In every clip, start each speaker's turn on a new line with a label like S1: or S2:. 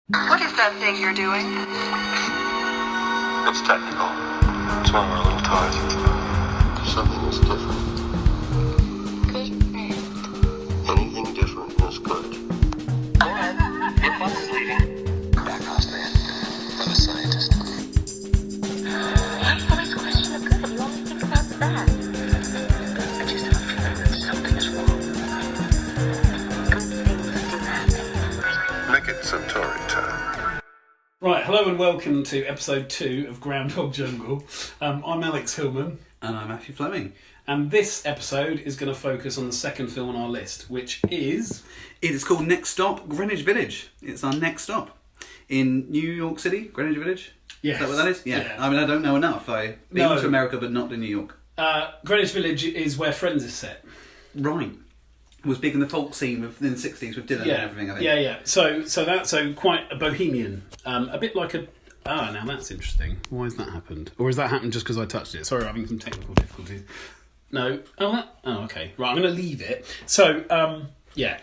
S1: What is that thing you're doing?
S2: It's technical. It's when we're a little tired. Something is different.
S1: Good friend.
S2: Anything different is good.
S1: Go ahead. Your bus is leaving.
S2: Backhouse man. I'm a scientist.
S1: What's always a question of good? You only think about the bad.
S2: I just have a feeling that something is wrong.
S1: Good things do happen.
S2: Make it Centauri time.
S3: Right, hello and welcome to episode 2 of Groundhog Jungle. I'm Alex Hillman,
S4: And I'm Matthew Fleming.
S3: and this episode is going to focus on the second film on our list, which is...
S4: It is called Next Stop, Greenwich Village. It's our next stop in New York City, Greenwich Village.
S3: Yes.
S4: Is that what that is?
S3: Yeah.
S4: I mean, I don't know enough. I've been
S3: No.
S4: to America, but not to New York.
S3: Greenwich Village is where Friends is set.
S4: Right. It was big in the folk scene in the 60s with Dylan and everything, I think.
S3: Yeah. So quite a bohemian. A bit like a... Ah, now that's interesting. Why has that happened? Or has that happened just because I touched it? Sorry, I'm having some technical difficulties. No. Oh, okay. Right, I'm going to leave it. So, yeah.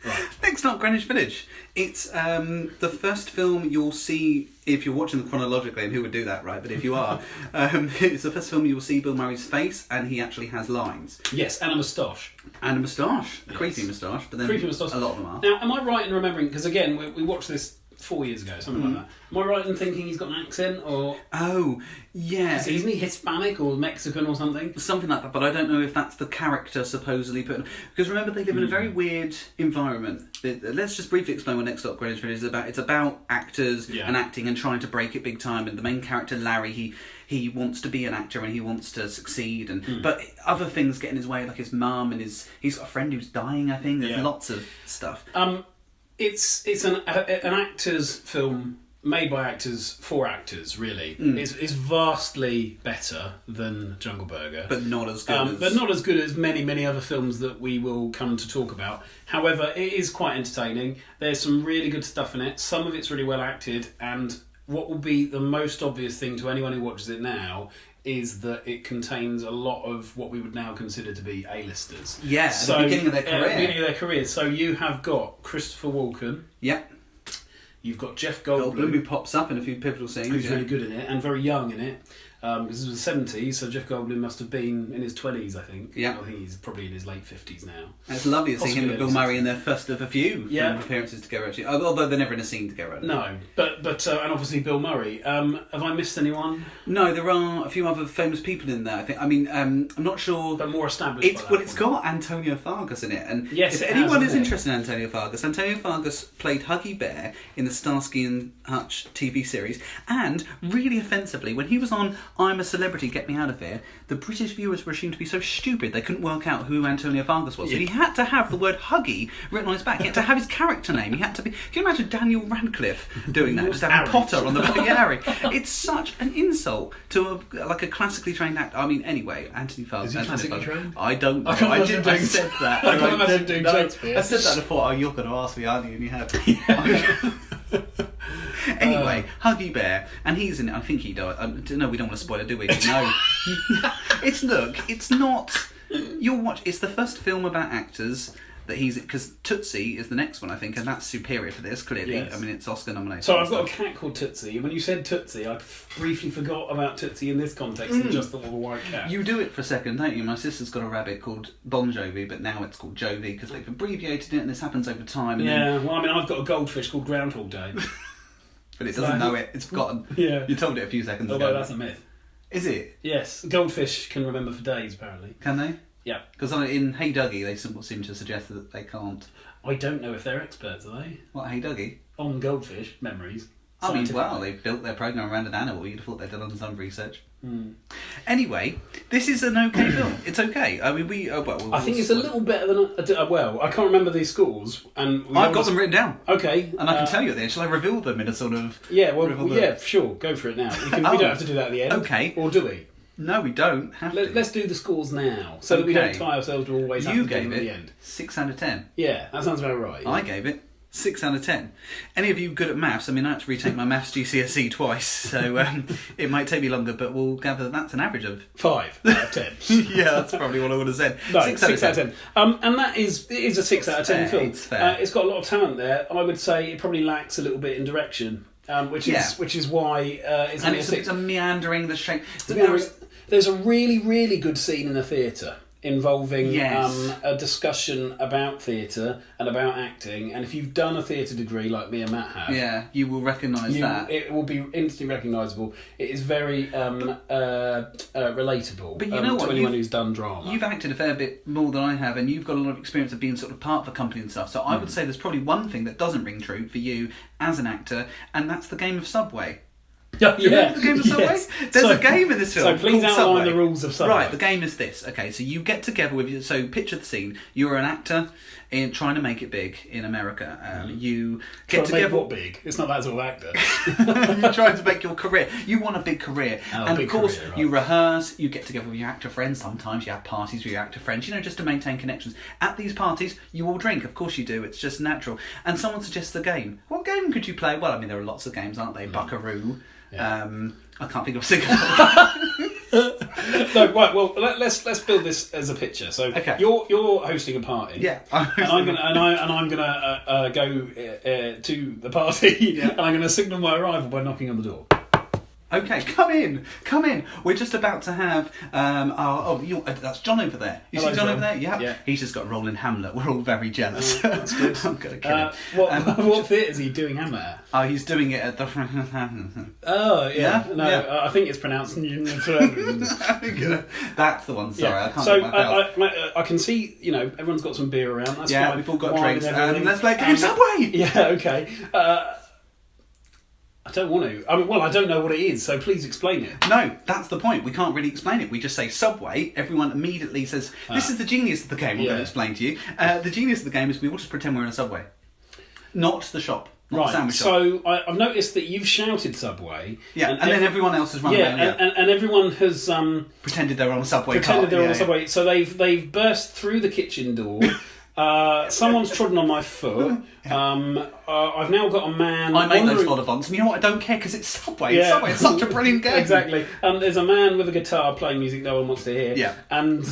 S3: Right.
S4: Next Stop, Greenwich Village. It's the first film you'll see, if you're watching them chronologically, and who would do that, right? But if you are, it's the first film you will see Bill Murray's face, and he actually has lines.
S3: Yes, and a moustache.
S4: And a moustache. A
S3: Yes.
S4: creepy moustache, but then
S3: Creepy moustache.
S4: a lot of them are.
S3: Now, am I right in remembering, because again, we watched this 4 years ago, something like that. Am I right in thinking he's got an accent, or
S4: Oh, yeah.
S3: isn't he Hispanic or Mexican or something?
S4: Something like that, but I don't know if that's the character supposedly put. Because remember, they live in a very weird environment. Let's just briefly explain what Next Stop Greenwich Village is about. It's about actors
S3: Yeah.
S4: and acting and trying to break it big time. And the main character, Larry, he wants to be an actor and he wants to succeed. And but other things get in his way, like his mum and he's got a friend who's dying. I think there's
S3: Yeah.
S4: lots of stuff.
S3: It's an actor's film made by actors for actors, really. It's vastly better than Jungle Burger.
S4: But not as good as...
S3: But not as good as many other films that we will come to talk about. However, it is quite entertaining. There's some really good stuff in it. Some of it's really well acted, and what will be the most obvious thing to anyone who watches it now is that it contains a lot of what we would now consider to be A-listers.
S4: Yeah, at the beginning of their career.
S3: Beginning of their career. So you have got Christopher Walken,
S4: Yep.
S3: you've got Jeff
S4: Goldblum,
S3: Goldblum,
S4: who pops up in a few pivotal scenes.
S3: who's
S4: yeah.
S3: really good in it, and very young in it. Because this was the 70s, so Jeff Goldblum must have been in his 20s, I think.
S4: Yeah.
S3: I think he's probably in his late 50s now.
S4: And it's lovely to see him and Bill
S3: Possibly
S4: Murray in their first of a few
S3: Yeah.
S4: film appearances together, actually. Although they're never in a scene together.
S3: No, but and obviously Bill Murray. Have I missed anyone?
S4: No, there are a few other famous people in there, I think. I mean, I'm not sure...
S3: But more established.
S4: It's
S3: by that
S4: it's
S3: point.
S4: got Antonio Fargas in it, and
S3: Yes,
S4: if
S3: it has,
S4: anyone is
S3: hasn't it?
S4: interested in Antonio Fargas played Huggy Bear in the Starsky and Hutch TV series, and really offensively, when he was on I'm a Celebrity, Get Me Out of Here, the British viewers were assumed to be so stupid they couldn't work out who Antonio Fargas was. So he had to have the word Huggy written on his back. He had to have his character name. He had to be. Can you imagine Daniel Radcliffe doing that? Just having
S3: Harry.
S4: Potter on the back. Yeah, Harry. It's such an insult to a classically trained actor. I mean, anyway, Anthony Fargas.
S3: Is he
S4: Anthony
S3: classically
S4: Fargas.
S3: trained?
S4: I don't know.
S3: I can't
S4: I
S3: imagine
S4: did. I
S3: doing-
S4: said that.
S3: I can't
S4: and
S3: imagine
S4: did-
S3: doing
S4: no,
S3: Shakespeare.
S4: I said that and I thought, oh, you're going to ask me, aren't you? And you have. Anyway, Huggy Bear, and he's in it. I think he died. No, we don't want to spoil it, do we? No. It's not. You'll watch. It's the first film about actors that he's, because Tootsie is the next one, I think, and that's superior to this. Clearly,
S3: Yes.
S4: I mean, it's Oscar nominated.
S3: So I've got a cat called Tootsie. When you said Tootsie, I briefly forgot about Tootsie in this context and just thought of a white cat.
S4: You do it for a second, don't you? My sister's got a rabbit called Bon Jovi, but now it's called Jovi because they've abbreviated it, and this happens over time. And
S3: Yeah, well, I mean, I've got a goldfish called Groundhog Day.
S4: but it doesn't know it. It's forgotten.
S3: Yeah.
S4: You told it a few seconds
S3: Although
S4: ago.
S3: that's a myth.
S4: Is it?
S3: Yes, goldfish can remember for days, apparently.
S4: Can they?
S3: Yeah.
S4: Because in Hey Dougie, they seem to suggest that they can't.
S3: I don't know if they're experts, are they?
S4: What, Hey Dougie?
S3: On goldfish memories.
S4: I mean, well,
S3: Scientifically.
S4: they've built their program around an animal. You'd have thought they'd done some research. Anyway, this is an okay film. It's okay. I mean,
S3: I think it's a little better than well. I can't remember these scores, and
S4: I've got them written down,
S3: Okay,
S4: and I can tell you at the end. Shall I reveal them in a sort of?
S3: Yeah, well,
S4: reveal them?
S3: yeah, sure, go for it now. We
S4: Oh,
S3: don't have to do that at the end.
S4: okay.
S3: Or do we?
S4: No, we don't have to.
S3: Let's do the scores now, so that we
S4: Okay.
S3: don't tie ourselves to always have
S4: You
S3: to do
S4: gave
S3: them at the
S4: it
S3: end.
S4: 6 out of 10.
S3: Yeah, that sounds about right.
S4: I gave it 6 out of 10. Any of you good at maths? I mean, I had to retake my maths GCSE twice, so it might take me longer, but we'll gather that's an average of
S3: 5 out of 10.
S4: Yeah, that's probably what I would have said.
S3: No,
S4: 6
S3: out of 10. And it is a 6 out of 10 film.
S4: It's fair.
S3: It's got a lot of talent there. I would say it probably lacks a little bit in direction, which is why it's
S4: And
S3: only
S4: it's
S3: a 6.
S4: a meandering, the shape.
S3: There's a really, really good scene in a theatre involving
S4: Yes.
S3: a discussion about theatre and about acting, and if you've done a theatre degree like me and Matt have,
S4: Yeah, you will recognise that.
S3: it will be instantly recognisable. It is very relatable
S4: But you know what?
S3: to anyone who's done drama.
S4: You've acted a fair bit more than I have, and you've got a lot of experience of being sort of part of a company and stuff. So I would say there's probably one thing that doesn't ring true for you as an actor, and that's the game of Subway.
S3: Yeah,
S4: You remember the game of Subway?
S3: yes.
S4: There's a game in this film.
S3: So please
S4: called
S3: outline
S4: Subway.
S3: the rules of Subway.
S4: Right, the game is this. Okay, so you get together with you. So picture the scene. You're an actor in trying to make it big in America. You get
S3: Trying to make
S4: together.
S3: what big? It's not that sort of actor.
S4: You're trying to make your career. You want a big career. And
S3: big
S4: of course,
S3: career, right.
S4: you rehearse, you get together with your actor friends. Sometimes you have parties with your actor friends, just to maintain connections. At these parties, you all drink. Of course you do. It's just natural. And someone suggests a game. What game could you play? Well, I mean, there are lots of games, aren't they? Buckaroo.
S3: Yeah.
S4: I can't think of a single one.
S3: No, right. Well, let's build this as a picture. So
S4: Okay.
S3: you're hosting a party.
S4: Yeah.
S3: And I'm gonna go to the party, and I'm gonna signal my arrival by knocking on the door.
S4: Okay, come in. We're just about to have. That's John over there. You
S3: Hello,
S4: see John
S3: John.
S4: over there? Yep.
S3: Yeah.
S4: He's just got a role in Hamlet. We're all very jealous.
S3: That's good.
S4: I'm gonna kill him.
S3: What theatre is he doing Hamlet at?
S4: Oh, he's doing it at the.
S3: Oh, yeah.
S4: Yeah?
S3: No,
S4: Yeah.
S3: I think it's pronounced.
S4: That's the one. Sorry, I can't.
S3: So
S4: think of my
S3: I can see, everyone's got some beer around. That's
S4: Yeah,
S3: fine.
S4: we've all got
S3: Wine
S4: drinks.
S3: and everything.
S4: Let's play Game Subway.
S3: Yeah, okay. I don't want to. I mean, I don't know what it is, so please explain it.
S4: No, that's the point. We can't really explain it. We just say Subway. Everyone immediately says, "This is the genius of the game." I'm going to explain to you. The genius of the game is we all just pretend we're in a Subway, not the shop. Not the sandwich shop.
S3: So I've noticed that you've shouted Subway.
S4: Yeah, and then everyone else has run around.
S3: And everyone has
S4: pretended they're on a Subway.
S3: pretended they're on
S4: Yeah,
S3: a Subway. So they've burst through the kitchen door. Someone's trodden on my foot. I've now got a man.
S4: I made those
S3: wandering-
S4: vol-au-vents, and you know what? I don't care because it's Subway.
S3: Yeah.
S4: It's Subway. It's such a brilliant game.
S3: Exactly. There's a man with a guitar playing music no one wants to hear.
S4: Yeah.
S3: And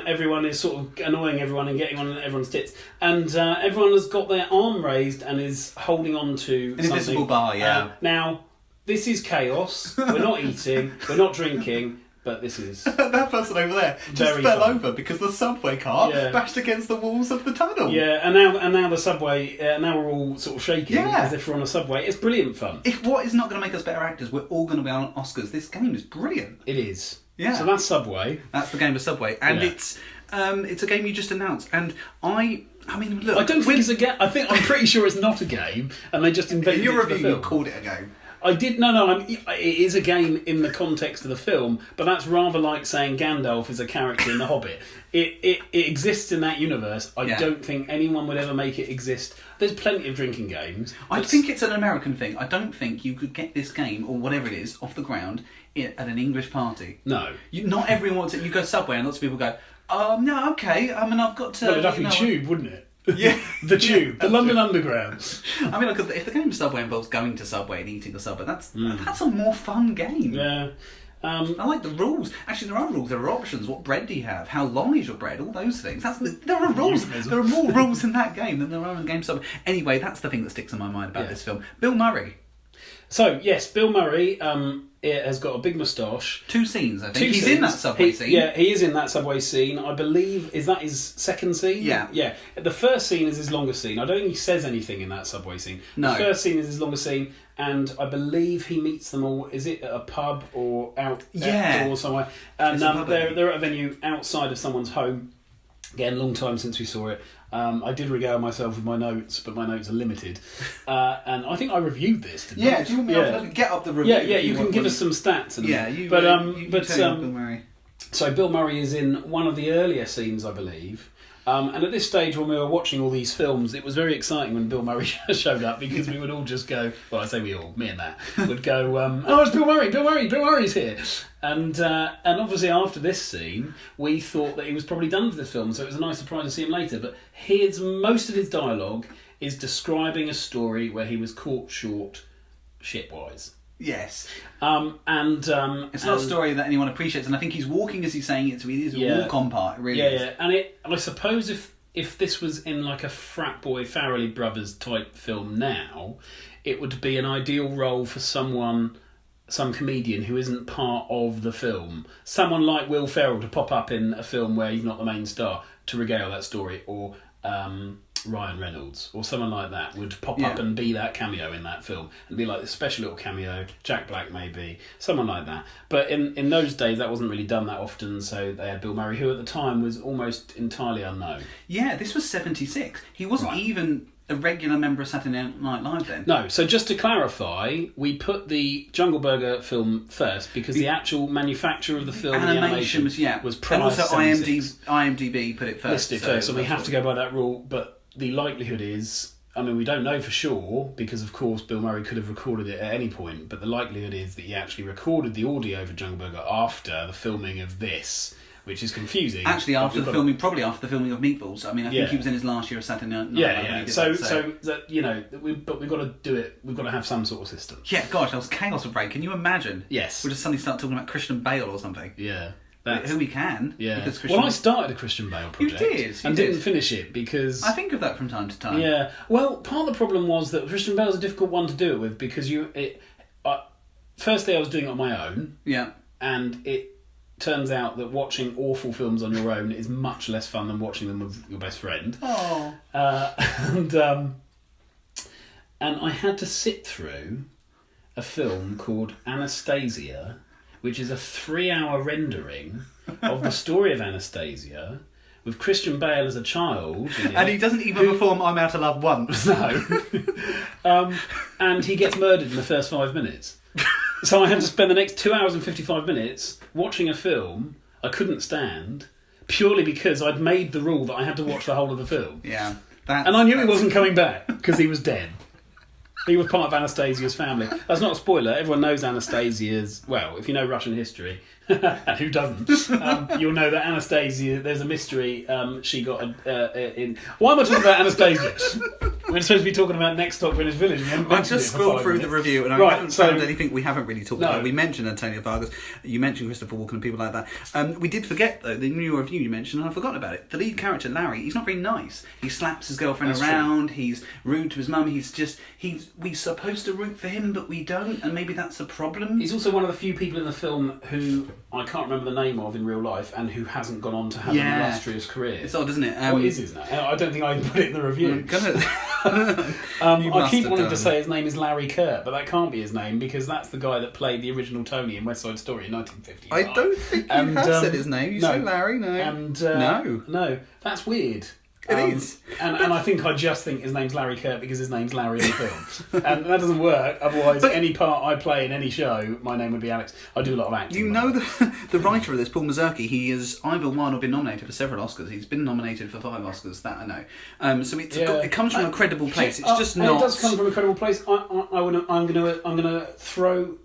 S3: everyone is sort of annoying everyone and getting on everyone's tits. And everyone has got their arm raised and is holding on to
S4: An
S3: something.
S4: invisible bar. Yeah.
S3: Now, this is chaos. We're not eating. We're not drinking. But this is...
S4: That person over there just
S3: Very
S4: fell
S3: fun.
S4: over because the subway car bashed against the walls of the tunnel.
S3: Yeah, and now the subway. Now we're all sort of shaking as if we're on a subway. It's brilliant fun.
S4: What is not going to make us better actors? We're all going to be on Oscars. This game is brilliant.
S3: It is.
S4: Yeah.
S3: So that's Subway.
S4: That's the game of Subway, and
S3: Yeah.
S4: it's a game you just announced. And I mean, look.
S3: I don't think it's a game. I'm pretty sure it's not a game, and they just invented
S4: in your
S3: it for the
S4: review, you
S3: film.
S4: called it a game.
S3: I did it is a game in the context of the film, but that's rather like saying Gandalf is a character in The Hobbit. It exists in that universe. I don't think anyone would ever make it exist. There's plenty of drinking games.
S4: I think it's an American thing. I don't think you could get this game or whatever it is off the ground at an English party.
S3: No.
S4: Not everyone wants it. You go Subway and lots of people go, no, okay. I mean, I've got to.
S3: Well, it'd have to be Tube, wouldn't it?
S4: Yeah.
S3: The Tube, the London Underground.
S4: I mean, if the game of Subway involves going to Subway and eating a Subway, that's a more fun game.
S3: Yeah.
S4: I like the rules. Actually, there are rules. There are options. What bread do you have? How long is your bread? All those things. There are rules. There are more rules in that game than there are in the game Subway. Anyway, that's the thing that sticks in my mind about this film. Bill Murray.
S3: So yes, Bill Murray has got a big moustache.
S4: 2 scenes, I think.
S3: He's
S4: He's in that Subway scene.
S3: Yeah, he is in that Subway scene. I believe, is that his second scene?
S4: Yeah.
S3: Yeah. The first scene is his longest scene. I don't think he says anything in that Subway scene.
S4: No.
S3: The first scene is his longest scene, and I believe he meets them all. Is it at a pub or outdoor somewhere? And
S4: It's a pub, I think.
S3: they're at a venue outside of someone's home. Again, long time since we saw it. I did regale myself with my notes, but my notes are limited. And I think I reviewed this. Didn't I?
S4: Do you want me to get up the review?
S3: Yeah, you can give us some stats. And
S4: you
S3: but
S4: tell me about Bill Murray.
S3: so Bill Murray is in one of the earlier scenes, I believe, And at this stage, when we were watching all these films, it was very exciting when Bill Murray showed up, because we would all just go, well, I say we all, me and Matt, would go, oh, it's Bill Murray, Bill Murray's here. And obviously after this scene, we thought that he was probably done for this film, so it was a nice surprise to see him later. But most of his dialogue is describing a story where he was caught short shit-wise.
S4: Yes.
S3: It's not
S4: a story that anyone appreciates, and I think he's walking as he's saying it, so it is a walk-on part, it really is.
S3: Yeah, and I suppose if this was in like a frat boy Farrelly Brothers type film now, it would be an ideal role for some comedian who isn't part of the film. Someone like Will Ferrell to pop up in a film where he's not the main star to regale that story, or Ryan Reynolds or someone like that would pop up and be that cameo in that film and be like this special little cameo. Jack Black maybe, someone like that. But in those days that wasn't really done that often, so they had Bill Murray, who at the time was almost entirely unknown. Yeah,
S4: this was 76. He wasn't even a regular member of Saturday Night Live then.
S3: No, so just to clarify, we put the Jungle Burger film first because the actual manufacture of the film,
S4: animation
S3: was prior.
S4: And also
S3: to 76.
S4: IMDb put it first.
S3: Listed first, and we have to go by that rule, but the likelihood is, I mean, we don't know for sure, because of course Bill Murray could have recorded it at any point, but the likelihood is that he actually recorded the audio for Jungle Burger after the filming of this, which is confusing.
S4: Actually, probably after the filming of Meatballs. I mean, I think he was in his last year of Saturday Night Live.
S3: So that, you know, but we've got to do it. We've got to have some sort of system.
S4: Yeah, gosh, that was chaos would break. Can you imagine?
S3: Yes.
S4: We'll just suddenly start talking about Christian Bale or something.
S3: Yeah.
S4: Who we can.
S3: Yeah. Well, I started a Christian Bale project.
S4: You did.
S3: And didn't finish it because...
S4: I think of that from time to time.
S3: Yeah. Well, part of the problem was that Christian Bale's a difficult one to do it with because firstly, I was doing it on my own.
S4: Yeah.
S3: And it turns out that watching awful films on your own is much less fun than watching them with your best friend.
S4: Oh.
S3: And I had to sit through a film called Anastasia, which is a 3-hour rendering of the story of Anastasia, with Christian Bale as a child.
S4: And he doesn't even perform I'm Out of Love once.
S3: No. And he gets murdered in the first 5 minutes. So I had to spend the next 2 hours and 55 minutes watching a film I couldn't stand, purely because I'd made the rule that I had to watch the whole of the film.
S4: Yeah.
S3: And I knew he wasn't coming back, because he was dead. He was part of Anastasia's family. That's not a spoiler. Everyone knows Anastasia's... Well, if you know Russian history, and who doesn't, you'll know that Anastasia... There's a mystery she got in... Why am I talking about Anastasia? We're supposed to be talking about Next Stop Greenwich Village.
S4: I just scrolled through the review and I haven't found anything we haven't really talked about. We mentioned Antonio Fargas, you mentioned Christopher Walken and people like that. We did forget, though, the new review you mentioned, and I've forgotten about it. The lead character, Larry, he's not very nice. He slaps his girlfriend around, he's rude to his mum, we're supposed to root for him, but we don't, and maybe that's a problem.
S3: He's also one of the few people in the film who I can't remember the name of in real life, and who hasn't gone on to have an illustrious career.
S4: It's odd, isn't it?
S3: What is his name? I don't think I can put it in the review. I keep wanting to say his name is Larry Kurt, but that can't be his name because that's the guy that played the original Tony in West Side Story in 1950.
S4: I don't think you have said his name. You say Larry, no.
S3: And,
S4: no,
S3: that's weird.
S4: It is.
S3: And I think I just think his name's Larry Kurt because his name's Larry in the film. And that doesn't work. Otherwise, any part I play in any show, my name would be Alex. I do a lot of acting.
S4: You know the writer of this, Paul Mazursky, he has either won or been nominated for several Oscars. He's been nominated for 5 Oscars, that I know. So it comes from a credible place. It's just not...
S3: It does come from a credible place. I'm gonna throw...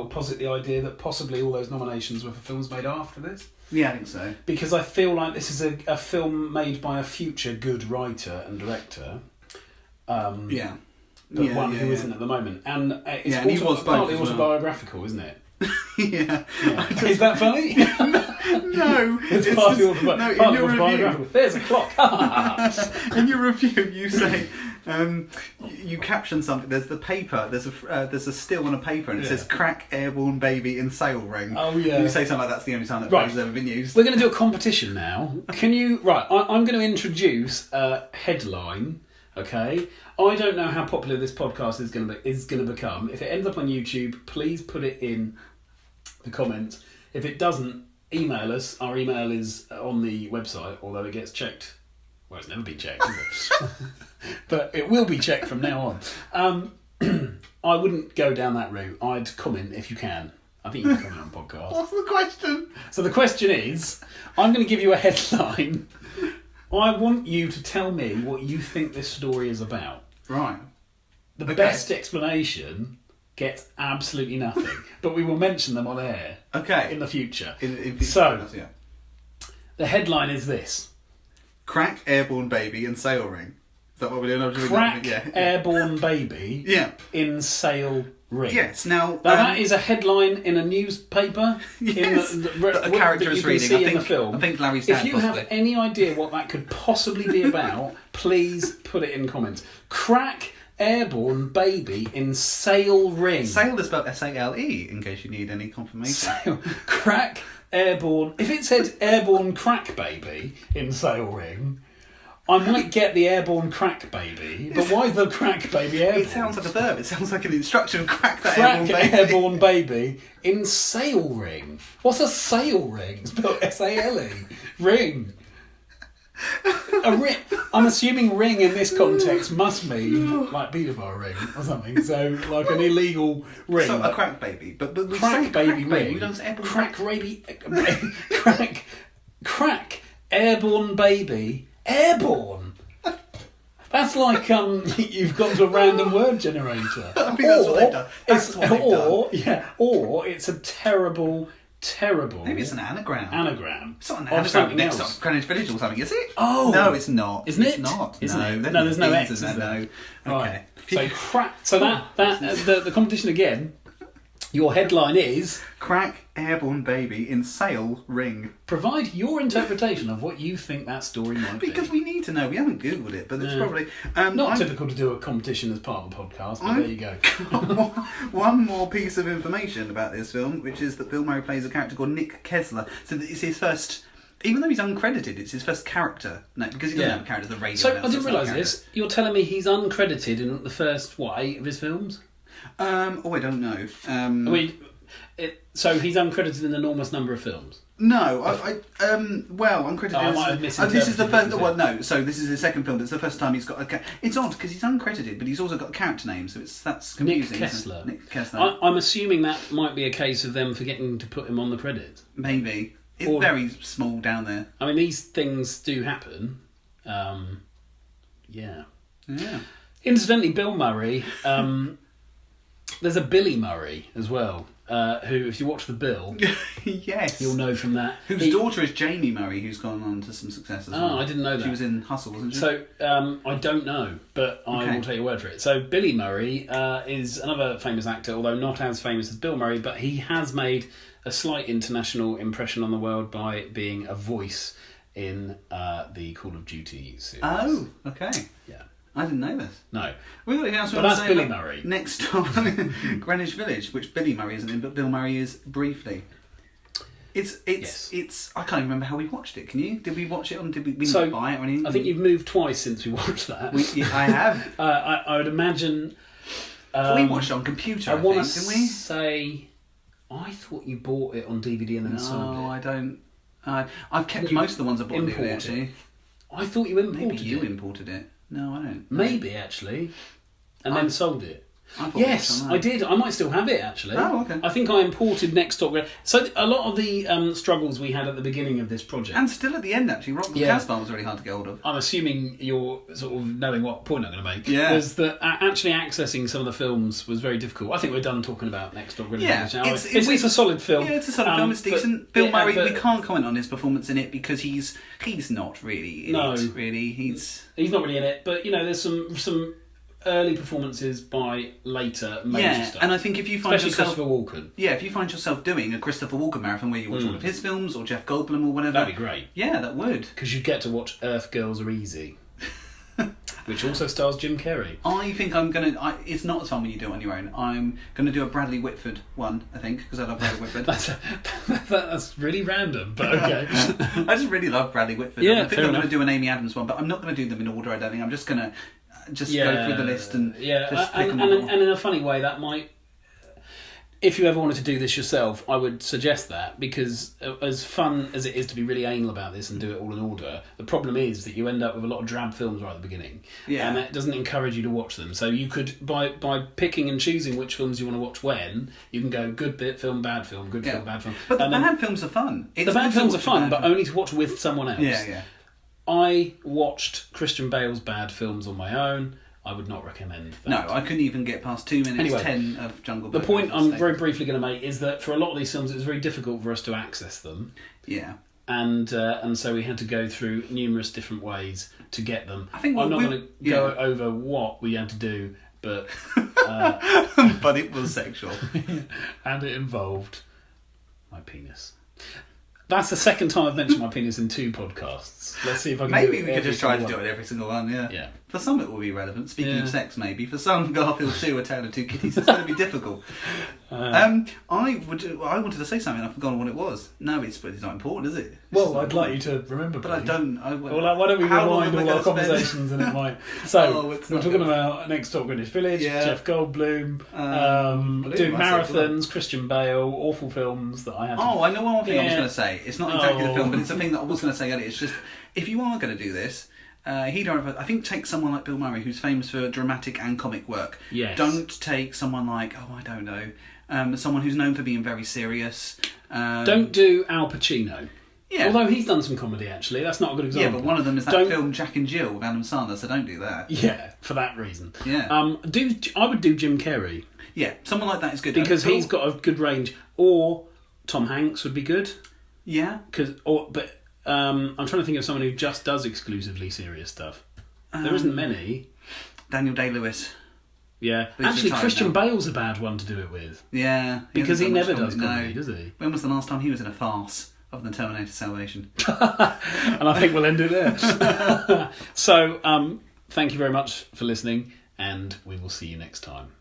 S3: posit the idea that possibly all those nominations were for films made after this.
S4: Yeah, I think so.
S3: Because I feel like this is a film made by a future good writer and director. But one who isn't at the moment. And it's partly autobiographical, isn't it?
S4: Yeah.
S3: Is that funny?
S4: No.
S3: It's partly autobiographical. There's a clock.
S4: In your review, you say... you caption something. There's the paper. There's a still on a paper, and it says "crack airborne baby in sail ring."
S3: Oh yeah.
S4: You say something like that's the only time that phrase has ever been used.
S3: We're going to do a competition now. Can you? Right. I'm going to introduce a headline. Okay. I don't know how popular this podcast is going to become. If it ends up on YouTube, please put it in the comments. If it doesn't, email us. Our email is on the website, although it gets checked. Well, it's never been checked, is it? But it will be checked from now on. I wouldn't go down that route. I'd comment if you can. I think you can comment on podcast.
S4: What's the question?
S3: So the question is, I'm going to give you a question. So the question is, I'm going to give you a headline. I want you to tell me what you think this story is about.
S4: Right.
S3: The best explanation gets absolutely nothing, but we will mention them on air.
S4: Okay.
S3: In the future.
S4: So,
S3: the headline is this:
S4: Crack, airborne baby, and sail ring. Is that what we're doing?
S3: Crack, airborne baby.
S4: Yeah.
S3: In sail ring.
S4: Yes. Now
S3: that is a headline in a newspaper.
S4: Yes.
S3: That
S4: a character is reading.
S3: In the film.
S4: I think Larry's dad.
S3: If you have any idea what that could possibly be about, please put it in comments. Crack, airborne baby in sail ring.
S4: Sail is spelled S-A-L-E, in case you need any confirmation.
S3: Crack, airborne. If it said airborne crack baby in sail ring, I might get the airborne crack baby. But why the crack baby airborne?
S4: It sounds like a verb. It sounds like an instruction. Crack that
S3: crack airborne baby in sail ring. What's a sail ring? Spelled S-A-L-E. Ring. A ring. I'm assuming ring in this context must mean like paedophile ring or something. So like an illegal ring.
S4: So a crack baby, but we
S3: crack
S4: say
S3: baby
S4: crack
S3: ring.
S4: Baby. We don't say
S3: crack baby. Crack airborne baby airborne. That's like you've got a random word generator.
S4: I think that's what they've done. That's what they've done.
S3: Yeah, or it's a terrible.
S4: Maybe it's an anagram.
S3: It's
S4: not an
S3: of
S4: anagram
S3: something
S4: next
S3: else.
S4: to Greenwich Village or something, is it?
S3: Oh.
S4: No, it's not.
S3: Isn't it?
S4: It's not.
S3: Isn't
S4: no,
S3: it?
S4: There's
S3: No, there's no
S4: X
S3: X,
S4: in
S3: is
S4: there.
S3: there?
S4: No.
S3: Right.
S4: Okay.
S3: So crack. So the competition again. Your headline is
S4: Crack airborne baby in sail ring.
S3: Provide your interpretation of what you think that story might be.
S4: Because we need to know. We haven't googled it, but it's probably
S3: not typical to do a competition as part of a podcast. But there you go.
S4: One more piece of information about this film, which is that Bill Murray plays a character called Nick Kessler. So it's his first. Even though he's uncredited, it's his first character. No, because he doesn't have a character as a radio.
S3: So
S4: announcer,
S3: I didn't
S4: it's not a
S3: realise
S4: character.
S3: this. You're telling me he's uncredited in the first 8 of his films?
S4: I don't know.
S3: So he's uncredited in an enormous number of films.
S4: No, uncredited.
S3: I might have misinterpreted
S4: this is the first.
S3: what you
S4: Well, no. So this is his second film. But it's the first time he's got a. It's odd because he's uncredited, but he's also got a character name, so that's confusing.
S3: Nick Kessler.
S4: Nick Kessler.
S3: I'm assuming that might be a case of them forgetting to put him on the credits.
S4: Maybe it's very small down there.
S3: I mean, these things do happen.
S4: Yeah.
S3: Incidentally, Bill Murray. There's a Billy Murray as well, who, if you watch The Bill,
S4: yes,
S3: you'll know from that.
S4: Whose daughter is Jamie Murray, who's gone on to some success as well.
S3: Oh, I didn't know that.
S4: She was in Hustle, wasn't she?
S3: So, I don't know, but I will take your word for it. So, Billy Murray is another famous actor, although not as famous as Bill Murray, but he has made a slight international impression on the world by being a voice in the Call of Duty series.
S4: Oh, okay.
S3: Yeah.
S4: I didn't know this.
S3: No.
S4: But
S3: that's Billy Murray.
S4: Next time, Greenwich Village, which Billy Murray isn't in, but Bill Murray is briefly. It's. I can't even remember how we watched it. Can you? Did we watch it on? Did we buy it or anything?
S3: I think you've moved twice since we watched that.
S4: I have.
S3: I would imagine.
S4: We watched it on computer. I
S3: want to
S4: didn't we?
S3: say. I thought you bought it on DVD and then sold it.
S4: No, I don't. I've kept most of the ones I bought on DVD actually.
S3: I thought you imported
S4: Maybe you imported it. No, I don't.
S3: Maybe actually, and then sold it.
S4: Yes,
S3: I did. I might still have it actually.
S4: Oh, okay.
S3: I think I imported Next Top. So a lot of the struggles we had at the beginning of this project,
S4: and still at the end actually, Rock the Casbah was really hard to get hold of.
S3: I'm assuming you're sort of knowing what point I'm going to make.
S4: Yeah.
S3: Was that actually accessing some of the films was very difficult. I think we're done talking about Next Top.
S4: Yeah,
S3: it's a solid film.
S4: Yeah, it's a solid film. It's decent. Bill Murray, we can't comment on his performance in it because he's not really in it. Really, he's
S3: not really in it. But there's some early performances by later major stuff.
S4: And I think if you find
S3: especially
S4: yourself,
S3: Christopher Walken.
S4: Yeah, if you find yourself doing a Christopher Walken marathon where you watch all of his films or Jeff Goldblum or whatever,
S3: that'd be great.
S4: Yeah, that would.
S3: Because you get to watch Earth Girls Are Easy, which also stars Jim Carrey.
S4: I think I'm gonna. It's not as fun when you do it on your own. I'm gonna do a Bradley Whitford one. I think because I love Bradley Whitford.
S3: That's really random, but okay.
S4: I just really love Bradley Whitford.
S3: Yeah,
S4: I think I'm gonna do an Amy Adams one, but I'm not gonna do them in order. I don't think. I'm just gonna. Go through the list and just pick them all.
S3: And in a funny way, that might. if you ever wanted to do this yourself, I would suggest that, because as fun as it is to be really anal about this and do it all in order, the problem is that you end up with a lot of drab films right at the beginning.
S4: Yeah.
S3: And that doesn't encourage you to watch them. So you could, by picking and choosing which films you want to watch when, you can go good bit film, bad film, good film, bad film.
S4: But the bad films are fun.
S3: The bad films are fun, but only to watch with someone else.
S4: Yeah.
S3: I watched Christian Bale's bad films on my own. I would not recommend that.
S4: No, I couldn't even get past 2 minutes
S3: Anyway,
S4: 10 of Jungle
S3: The
S4: Book.
S3: point I'm very briefly going to make is that for a lot of these films, it was very difficult for us to access them.
S4: Yeah.
S3: And so we had to go through numerous different ways to get them.
S4: I think
S3: I'm not going to go over what we had to do, but...
S4: but it was sexual.
S3: And it involved my penis. That's the second time I've mentioned my penis in 2 podcasts. Let's see if I can
S4: Maybe
S3: do it
S4: we could
S3: every
S4: just try to
S3: single
S4: do
S3: one.
S4: it every single one, yeah.
S3: Yeah.
S4: For some it will be relevant. Speaking
S3: Yeah.
S4: of sex, maybe. For some, Garfield 2, A Tale of Two Kitties, it's going to be difficult. I wanted to say something, I've forgotten what it was. No, it's not important, is it?
S3: Well, I'd like you to remember.
S4: But I don't.
S3: Well, why don't we rewind all our conversations and it might... So,
S4: it's
S3: we're
S4: not
S3: talking
S4: good.
S3: about Next Top Greenwich Village,
S4: Yeah.
S3: Jeff Goldblum, doing
S4: I said
S3: marathons, Christian Bale, awful films that I had to...
S4: Oh, I know one thing I was
S3: Yeah.
S4: going to say. It's not exactly the
S3: Oh.
S4: film, but it's a thing that I was going to say earlier. It's just, if you are going to do this, I think take someone like Bill Murray, who's famous for dramatic and comic work.
S3: Yes.
S4: Don't take someone like, I don't know, someone who's known for being very serious.
S3: Don't do Al Pacino.
S4: Yeah.
S3: Although he's done some comedy, actually. That's not a good
S4: Yeah,
S3: example.
S4: but one of them is that
S3: Don't-
S4: film Jack and Jill with Adam Sandler, so don't do that.
S3: Yeah, for that reason.
S4: Yeah.
S3: I would do Jim Carrey,
S4: Yeah, someone like that is good.
S3: because he's got a good range. Or Tom Hanks would be good.
S4: Yeah.
S3: I'm trying to think of someone who just does exclusively serious stuff. There isn't many.
S4: Daniel Day-Lewis.
S3: Yeah.
S4: But he's
S3: Actually,
S4: retired
S3: Christian
S4: now.
S3: Bale's a bad one to do it with.
S4: Yeah.
S3: Because he
S4: hasn't done
S3: never
S4: much
S3: does comedy,
S4: no.
S3: does he?
S4: When was the last time he was in a farce other than Terminator Salvation?
S3: And I think we'll end it there. So, thank you very much for listening, and we will see you next time.